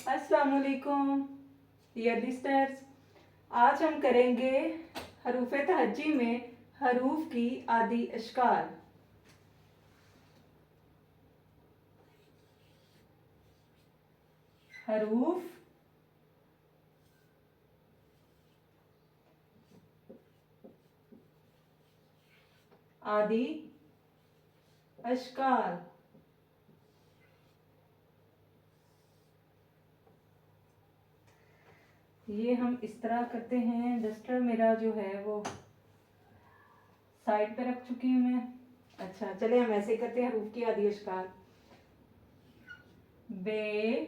अस्सलाम वालेकुम dear listeners. आज हम करेंगे हरूफ तहज्जी में हरूफ की आदि अशकाल। हरूफ आदि अशकाल। ये हम इस तरह करते हैं। डस्टर मेरा जो है वो साइड पे रख चुकी हूँ मैं। अच्छा चले हम ऐसे करते हैं हरूफ की आदि अशकाल। बे,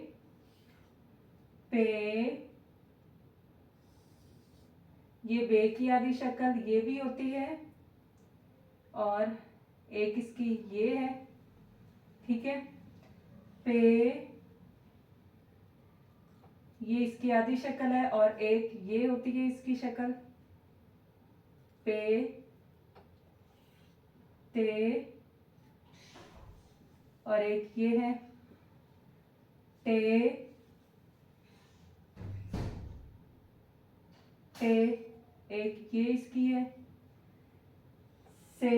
पे, ये बे की आदि शक्ल ये भी होती है और एक इसकी ये है, ठीक है। पे, ये इसकी आधी शक्ल है और एक ये होती है इसकी शक्ल। पे, ते, और एक ये है टे, टे, एक ये इसकी है से,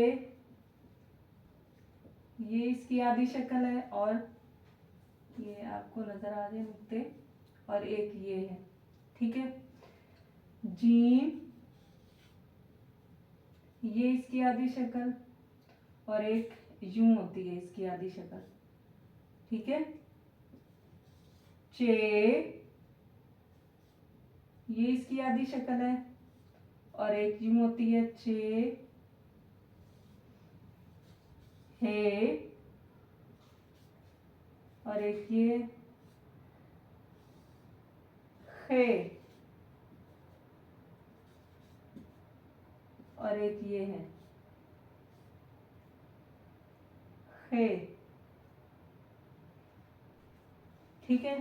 ये इसकी आधी शक्ल है और ये आपको नजर आ जाए नुक्ते, और एक ये है, ठीक है। जीम, ये इसकी आधी शक्ल और एक यूं होती है इसकी आधी शक्ल, ठीक है। चे, ये इसकी आधी शक्ल है और एक यूं होती है चे। हे, और एक ये खे, और एक ये है खे, ठीक है।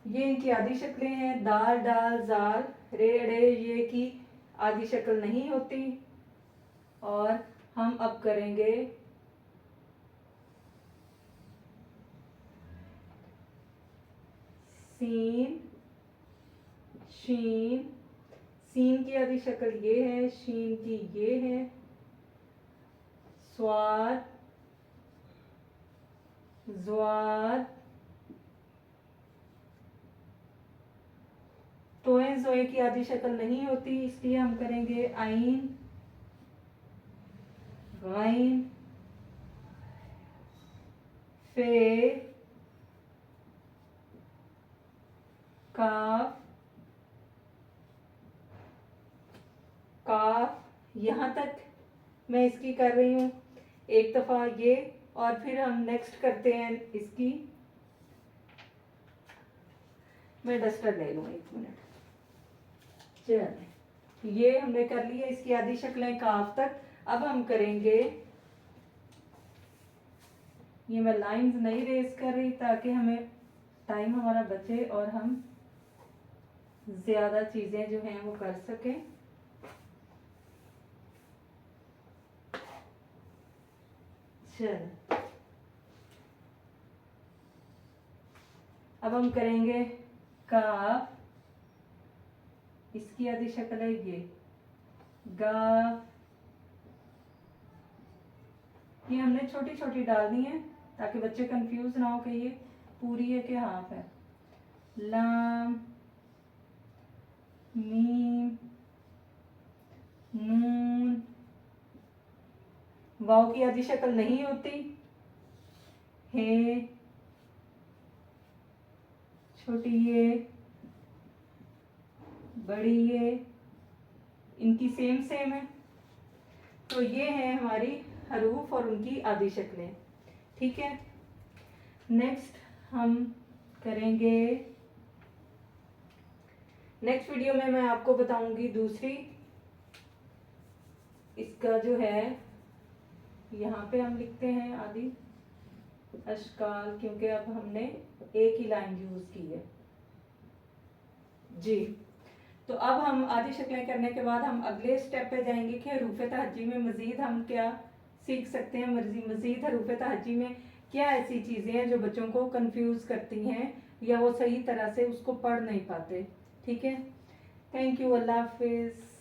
ये इनकी आधी शक्लें हैं। दाल, डाल, जाल, रे, ड़े, ये की आधी शक्ल नहीं होती। और हम अब करेंगे सीन, शीन। सीन की आधी शक्ल ये है, शीन की ये है। स्वाद, ज्वाद, तोए जोए की आधी शक्ल नहीं होती, इसलिए हम करेंगे आइन, गाइन, फे, काफ, काफ। यहाँ तक मैं इसकी कर रही हूँ एक दफ़ा ये, और फिर हम नेक्स्ट करते हैं इसकी। मैं डस्टर ले लूँ, एक मिनट। चलिए, ये हमने कर लिया इसकी आधी शक्लें काफ तक। अब हम करेंगे, ये मैं लाइंस नहीं रेस कर रही ताकि हमें टाइम हमारा बचे और हम ज़्यादा चीज़ें जो हैं वो कर सकें। चल, अब हम करेंगे काफ, इसकी आधी शक्ल है ये गाफ। ये हमने छोटी छोटी डालनी है ताकि बच्चे कंफ्यूज ना हो कि ये पूरी है कि हाफ है। लाम, मीम, नून, वाव की आधी शक्ल नहीं होती। हे, छोटी ये, बड़ी ये, इनकी सेम सेम है। तो ये है हमारी हरूफ और उनकी आधी शक्लें, ठीक है। नेक्स्ट हम करेंगे, नेक्स्ट वीडियो में मैं आपको बताऊंगी दूसरी। इसका जो है यहाँ पे हम लिखते हैं आदि अशकाल, क्योंकि अब हमने एक ही लाइन यूज की है जी। तो अब हम आधी शक्लें करने के बाद हम अगले स्टेप पे जाएंगे कि हरूफ तहज्जी में मजीद हम क्या सीख सकते हैं। मजीद हरूफ तहज्जी में क्या ऐसी चीज़ें हैं जो बच्चों को कंफ्यूज करती हैं या वो सही तरह से उसको पढ़ नहीं पाते। ठीक है, थैंक यू, अल्लाह हाफिज़।